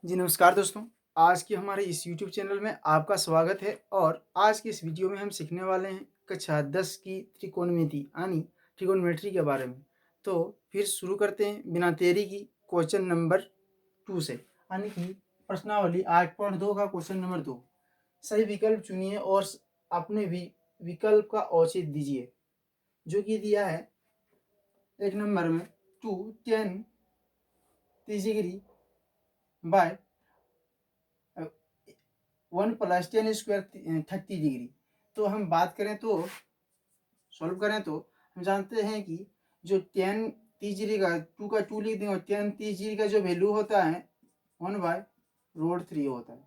जी नमस्कार दोस्तों। आज के हमारे इस यूट्यूब चैनल में आपका स्वागत है और आज की इस वीडियो में हम सीखने वाले हैं कक्षा 10 की त्रिकोणमिति यानी ट्रिगोनोमेट्री के बारे में। तो फिर शुरू करते हैं बिना देरी की क्वेश्चन नंबर 2 से, यानी कि प्रश्नावली 8.2 का क्वेश्चन नंबर 2। सही विकल्प चुनिए और अपने विकल्प का औचित्य दीजिए। जो कि दिया है एक नंबर में 2 tan 30° बाय 1 + tan² 30°। तो हम बात करें तो सॉल्व करें तो हम जानते हैं कि जो tan 30° का 2 का 2 लिख दें और tan 30° का जो वैल्यू होता है 1/√3 होता है,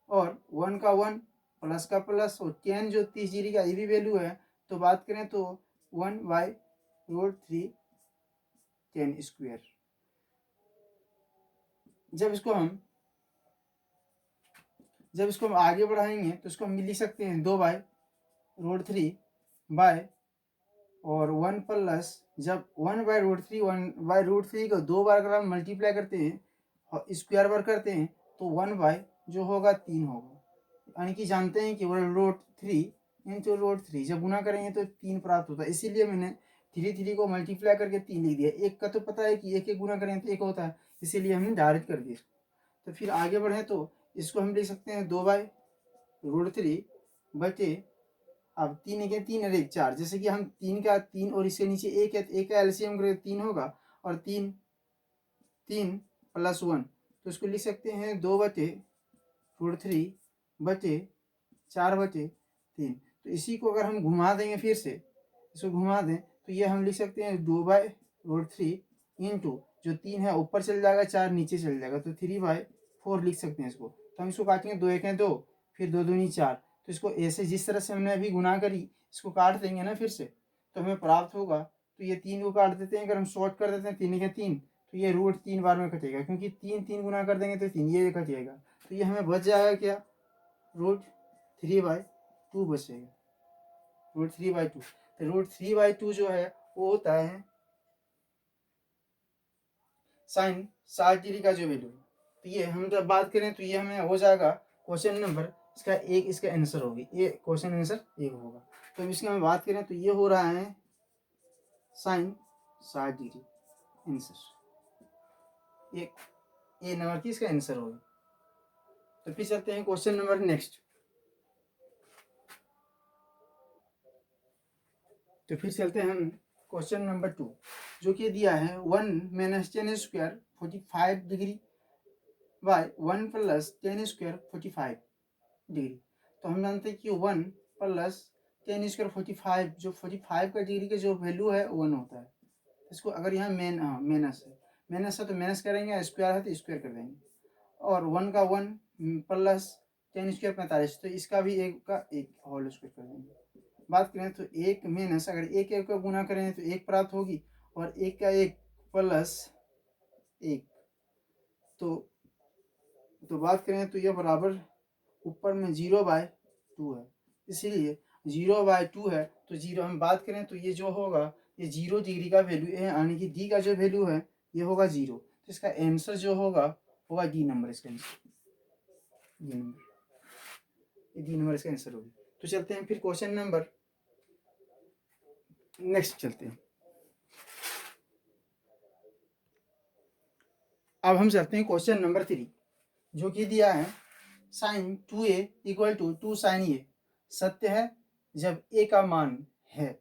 और 1 का 1 प्लस का प्लस और tan जो 30° का ये भी वैल्यू है। तो बात करें तो 1/√3 tan²। जब इसको हम आगे बढ़ाएंगे तो इसको हम लिख सकते हैं 2/√3 बाय और 1 प्लस, जब 1/√3 को 2 बार अगर हम मल्टीप्लाई करते हैं और स्क्वायर बार करते हैं तो 1 जो होगा 3 होगा। यानी कि जानते हैं कि √3 इंटू √3 जब गुना करेंगे तो 3 प्राप्त होता है। इसीलिए मैंने 3 को मल्टीप्लाई करके 3 लिख दिया। एक का तो पता है कि एक गुना करेंगे तो 1 होता है, इसीलिए हमने डायरेक्ट कर दिया। तो फिर आगे बढ़े तो इसको हम लिख सकते हैं 2/√3 बटे, अब 3 एक है 3 और 1 4, जैसे कि हम 3 का 3 और इसके नीचे 1 है तो 1 का एलसीएम करें 3 होगा, और 3 3 + 1 तो इसको लिख सकते हैं 2/√3 बटे 4/3। तो इसी को अगर हम घुमा देंगे, फिर से इसको घुमा दें तो ये हम लिख सकते हैं 2/√3 इंटू जो 3 है ऊपर चल जाएगा, 4 नीचे चल जाएगा तो 3/4 लिख सकते हैं इसको। तो हम इसको काटेंगे, 2 एक है 2, फिर 2 दूनी 4। तो इसको ऐसे जिस तरह से हमने अभी गुना करी इसको काट देंगे ना फिर से, तो हमें प्राप्त होगा। तो ये 3 को काट देते हैं, अगर हम शॉर्ट कर देते हैं 3 एक 3, तो ये √3 बार में कटेगा, क्योंकि 3 गुना कर देंगे तो 3 ये कट जाएगा। तो ये हमें बच जाएगा क्या, √3/2 बचेगा, √3/2। तो √3/2 जो है वो होता है sin 60° का जो वैल्यू है। तो ये हम जब बात करें तो ये हमें हो जाएगा क्वेश्चन नंबर इसका एक, इसका आंसर होगी, ये क्वेश्चन आंसर एक होगा। तो इसकी हम बात करें तो ये हो रहा है sin 60° आंसर, एक ए नंबर की इसका आंसर होगा। तो फिर चलते हैं क्वेश्चन नंबर नेक्स्ट। तो फिर चलते हैं हम क्वेश्चन नंबर 2, जो कि दिया है 1 - tan² 45° बाय 1 + tan² 45°। तो हम जानते हैं कि 1 + tan² 45, जो 45 का डिग्री का जो वैल्यू है 1 होता है। इसको अगर यहाँ माइनस है तो माइनस करेंगे, स्क्वायर है तो स्क्वायर कर देंगे, और 1 का 1 प्लस tan² 45, तो इसका भी एक का एक होल स्क्वायर कर देंगे। बात करें तो एक माइनस, अगर एक एक का गुना करें तो एक प्राप्त होगी, और एक का एक प्लस एक, तो बात करें तो यह बराबर ऊपर में 0/2 है, इसीलिए 0/2 है। तो 0 हम बात करें तो ये जो होगा ये 0° का वैल्यू है, यानी कि डी का जो वैल्यू है ये होगा 0। तो इसका आंसर जो होगा डी नंबर, इसका आंसर डी नंबर, ये डी नंबर इसका आंसर होगा। तो चलते हैं फिर क्वेश्चन नंबर नेक्स्ट चलते हैं। अब हम चलते हैं क्वेश्चन नंबर 3, जो कि दिया है sin 2a = 2 sin a सत्य है जब a का मान है।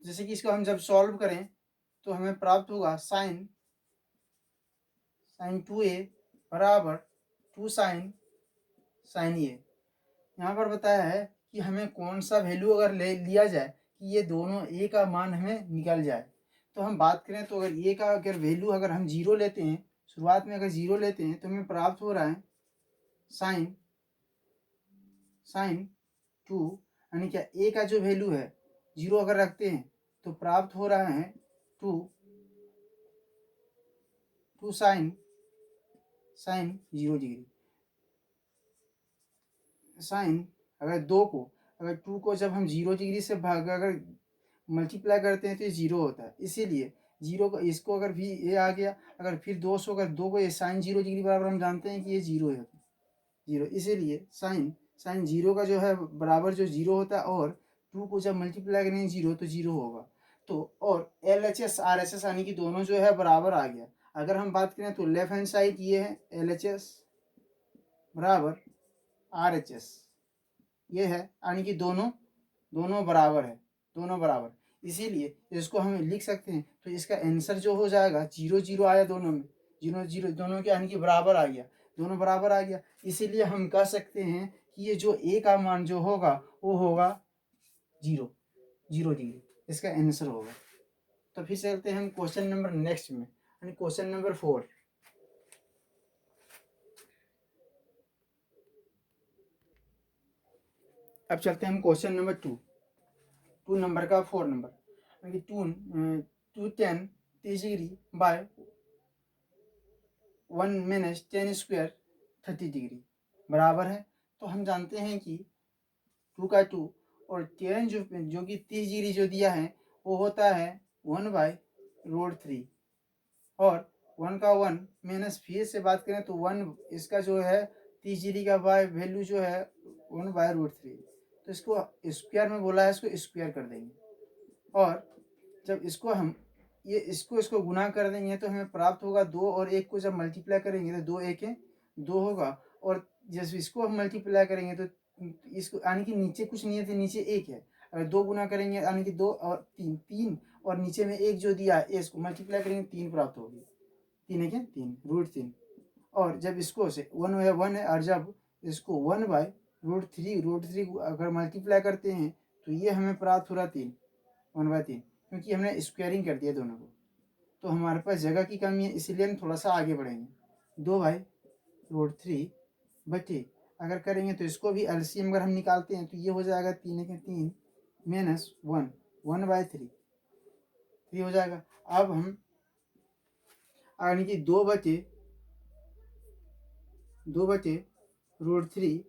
जैसे कि इसको हम जब सॉल्व करें तो हमें प्राप्त होगा sin 2a बराबर 2 sin a। यहाँ पर बताया है कि हमें कौन सा वैल्यू अगर ले लिया जाए कि ये दोनों a का मान हमें निकल जाए। तो हम बात करें तो अगर a का अगर वैल्यू अगर हम 0 लेते हैं, शुरुआत में अगर 0 लेते हैं तो हमें प्राप्त हो रहा है sin 2, यानी क्या a का जो वैल्यू है 0 अगर रखते हैं तो प्राप्त हो रहा है 2 sin 0°। साइन अगर 2 को जब हम 0° से भाग अगर मल्टीप्लाई करते हैं तो ये 0 होता है, इसीलिए जीरो को इसको अगर भी ये आ गया, अगर फिर 200 अगर 2 को ये साइन 0 डिग्री बराबर हम जानते हैं कि ये 0 है, 0, इसीलिए साइन 0 का जो है बराबर जो 0 होता है, और 2 को जब मल्टीप्लाई करेंगे 0 तो 0 होगा। तो और LHS RHS यानी कि दोनों जो है बराबर आ गया। अगर हम बात करें तो लेफ्ट हैंड साइड ये है LHS बराबर RHS, ये है यानी कि दोनों बराबर है, दोनों बराबर, इसीलिए इसको हम लिख सकते हैं। तो इसका आंसर जो हो जाएगा 0 0 आया दोनों में, 0 0 दोनों के यानी कि बराबर आ गया, दोनों बराबर आ गया, इसीलिए हम कह सकते हैं कि ये जो ए का मान जो होगा वो होगा 0 0 डिग्री, इसका आंसर होगा। तो फिर चलते हैं हम क्वेश्चन नंबर नेक्स्ट में, यानी क्वेश्चन नंबर 4। अब चलते हैं हम क्वेश्चन नंबर 2 नंबर का 4 नंबर, यानी 2 30 degree by 1 minus 10 square 30 degree बराबर है। तो हम जानते हैं कि 2 का 2 और 10 जो कि 30 डिग्री जो दिया है वो होता है 1/√3, और 1 का 1 माइनस, फिर से बात करें तो 1 इसका जो है 30 डिग्री का बाय वैल्यू जो है 1/√3, तो इसको स्क्वायर में बोला है, इसको स्क्वायर कर देंगे, और जब इसको हम इसको गुना कर देंगे तो हमें प्राप्त होगा 2 और 1 को जब मल्टीप्लाई करेंगे तो 2 1 2 होगा, और जब इसको हम मल्टीप्लाई करेंगे तो इसको यानी कि नीचे कुछ नहीं है तो नीचे 1 है, अगर 2 गुना करेंगे यानी कि 2 और 3 और नीचे में 1 जो दिया है इसको मल्टीप्लाई करेंगे 3 प्राप्त होगी, 3 है क्या 3√3, और जब इसको से 1 है, और जब इसको 1/√3 को अगर मल्टीप्लाई करते हैं तो ये हमें प्राप्त हो रहा 3 1/3, क्योंकि हमने स्क्वायरिंग कर दिया दोनों को, तो हमारे पास जगह की कमी है, इसीलिए हम थोड़ा सा आगे बढ़ेंगे। 2/√3 बटे, अगर करेंगे तो इसको भी एलसीएम अगर हम निकालते हैं तो ये हो जाएगा 3 माइनस 1/3 हो जाएगा। अब हम यानी कि 2/√3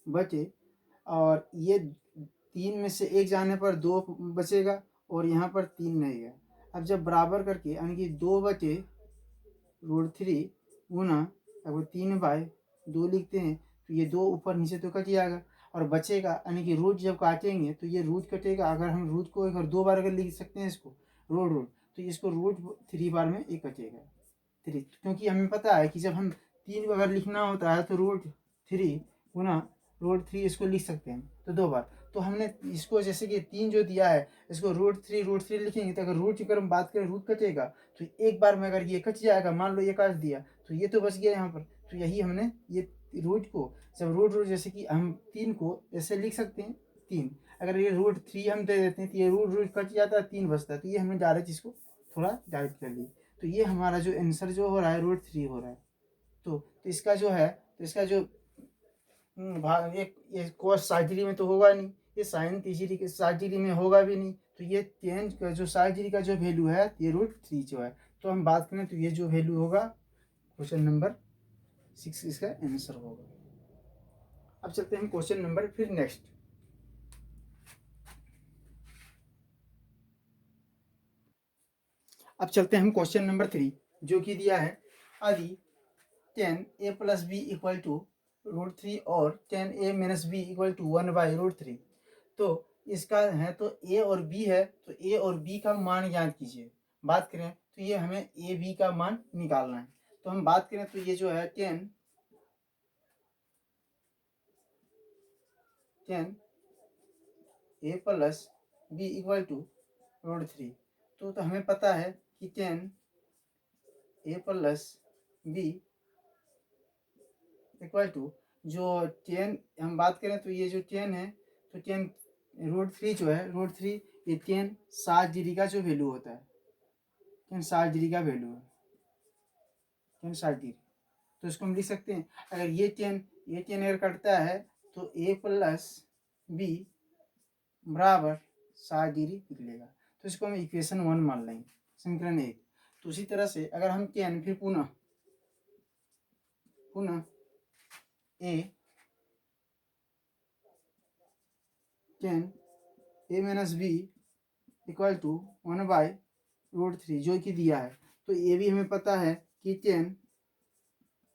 बचे, और ये 3 में से 1 जाने पर 2 बचेगा, और यहाँ पर 3 रहेगा। अब जब बराबर करके यानी कि 2/√3 गुना, अगर 3/2 लिखते हैं तो ये 2 ऊपर नीचे तो कट जाएगा, और बचेगा यानी कि रूट जब काटेंगे तो ये रूट कटेगा। अगर हम रूट को अगर 2 बार अगर लिख सकते हैं इसको रूट, तो इसको √3 बार में एक कटेगा 3, क्योंकि हमें पता है कि जब हम 3 को अगर लिखना होता है तो √3 गुना √3 इसको लिख सकते हैं तो 2 बार। तो हमने इसको जैसे कि 3 जो दिया है इसको √3 लिखेंगे, तो अगर रूट की अगर हम बात करें रूट कटेगा, तो एक बार में अगर ये कट जाएगा, मान लो ये काट दिया तो ये तो बच गया यहाँ पर, तो यही हमने ये रूट को जब रूट जैसे कि हम 3 को ऐसे लिख सकते हैं 3, अगर ये √3 हम दे देते हैं तो ये रूट कट जाता है 3 बचता है, तो ये हमने डायरेक्ट इसको थोड़ा डायरेक्ट कर लिया, तो ये हमारा जो आंसर जो हो रहा है √3 हो रहा है। तो इसका जो है, तो इसका जो भाग ये कोस 60 डिग्री में तो होगा नहीं, ये साइन 30 डिग्री के 60 डिग्री में होगा भी नहीं, तो ये टेन का जो 60 डिग्री का जो वैल्यू है ये √3 जो है। तो हम बात करें तो ये जो वैल्यू होगा क्वेश्चन नंबर 6 इसका आंसर होगा। अब चलते हैं क्वेश्चन नंबर फिर नेक्स्ट। अब चलते हैं हम क्वेश्चन नंबर 3 जो कि दिया है यदि 10a + b = √3 और 10a - b = 1/√3, तो इसका है तो a और b है, तो a और b का मान ज्ञात कीजिए। बात करें तो ये हमें a b का मान निकालना है, तो हम बात करें तो ये जो है 10a + b = √3, तो हमें पता है कि 10a + b = जो 10 हम बात करें तो ये जो 10 है तो 10 √3 जो है √3 ये 10 60 डिग्री का जो वैल्यू होता है, 10 60 डिग्री का वैल्यू है, 10 60 डिग्री, तो इसको हम लिख सकते हैं। अगर ये 10 अगर कटता है तो a + b बराबर 60 डिग्री निकलेगा, तो इसको हम इक्वेशन 1 मान लेंगे, समीकरण 1। तो उसी तरह से अगर हम 10 फिर पुनः a 10a - b = 1/√3 √3 जो कि दिया है। तो ये भी हमें पता है कि tan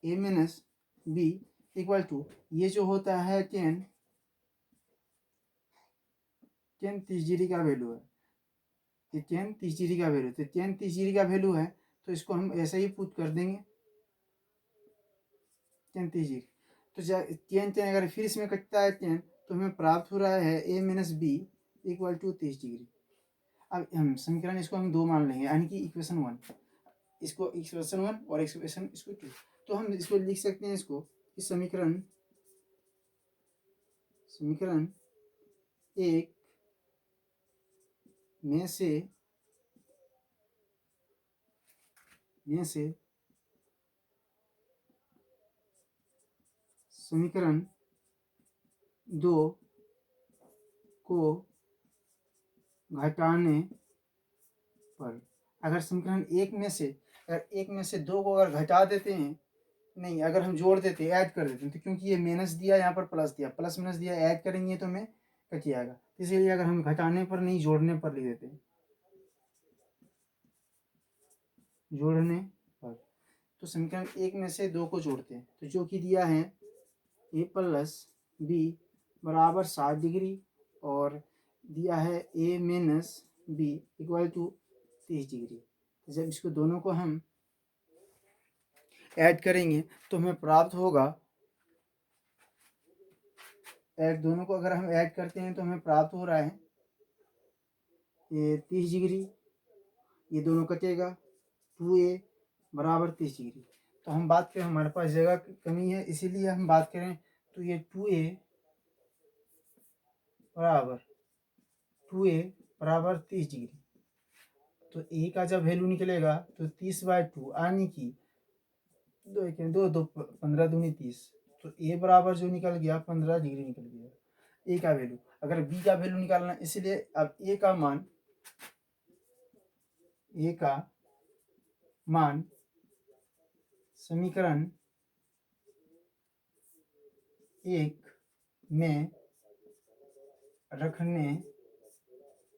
a minus b equal to, ये जो होता है tan 30 डिग्री का वैल्यू है, ये tan 30 डिग्री का वैल्यू, तो tan 30 डिग्री का वैल्यू है तो इसको हम ऐसे ही पुट कर देंगे tan 30 डिग्री। तो tan अगर फिर इसमें कटता है tan, तो हमें प्राप्त हो रहा है a minus b equal to 30 degree. अब हम समीकरण इसको हम 2 मान लेंगे, यानी कि इक्वेशन 1, इसको इक्वेशन 1 और इक्वेशन इसको 2। तो हम इसको लिख सकते हैं इसको कि समीकरण 1 में से समीकरण 2 को घटाने पर, अगर समीकरण एक में से 2 को अगर घटा देते हैं, नहीं अगर हम जोड़ देते ऐड कर देते हैं, तो क्योंकि ये माइनस दिया यहाँ पर प्लस दिया, प्लस माइनस दिया, ऐड करेंगे तो हमें कट जाएगा। इसीलिए अगर हम घटाने पर नहीं जोड़ने पर लिख देते हैं, जोड़ने पर, तो समीकरण 1 में से 2 को जोड़ते हैं, तो जो कि दिया है a प्लस बी बराबर 60 डिग्री और दिया है a minus b equal to 30 degree. तो जब इसको दोनों को हम ऐड करेंगे तो हमें प्राप्त होगा, दोनों को अगर हम ऐड करते हैं तो हमें प्राप्त हो रहा है ये 30 डिग्री, ये दोनों कटेगा 2a बराबर 30 डिग्री। तो हम बात करें, हमारे पास जगह की कमी है इसीलिए हम बात करें, तो ये 2a बराबर 30 डिग्री। तो a का जब वैल्यू निकलेगा तो 30/2, यानी कि 15 दूनी 30, तो a बराबर जो निकल गया 15 डिग्री निकल गया a का वैल्यू। अगर b का वैल्यू निकालना, इसलिए अब a का मान समीकरण 1 में रखने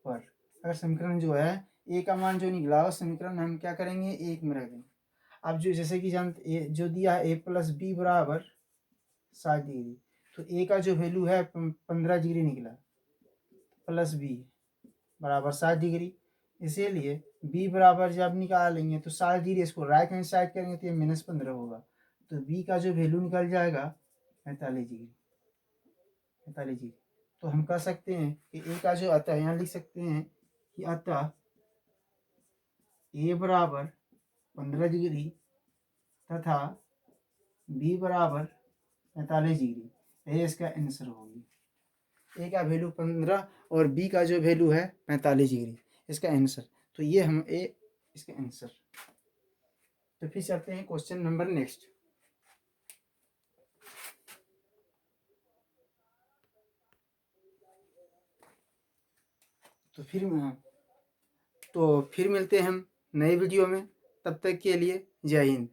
पर, अगर समीकरण जो है a का मान जो निकला समीकरण हम क्या करेंगे 1 में रख देंगे। अब जो जैसे कि जानते जो दिया है a प्लस बी बराबर 60 डिग्री, तो a का जो वैल्यू है 15 डिग्री निकला, प्लस बी बराबर 60 डिग्री, इसीलिए b बराबर जब निकालेंगे तो 60 डिग्री, इसको राइट हैंड साइड करेंगे तो ये -15 होगा, तो b का जो वैल्यू निकल जाएगा 45 डिग्री। तो हम कह सकते हैं कि a का जो अतः, यहाँ लिख सकते हैं कि अतः a बराबर 15 डिग्री तथा b बराबर 45 डिग्री, यही इसका आंसर होगी। a का वैल्यू 15 और b का जो वैल्यू है 45 डिग्री, इसका आंसर। तो ये हम इसका आंसर। तो फिर चलते हैं क्वेश्चन नंबर नेक्स्ट। तो फिर मिलते हैं हम नए वीडियो में, तब तक के लिए जय हिंद।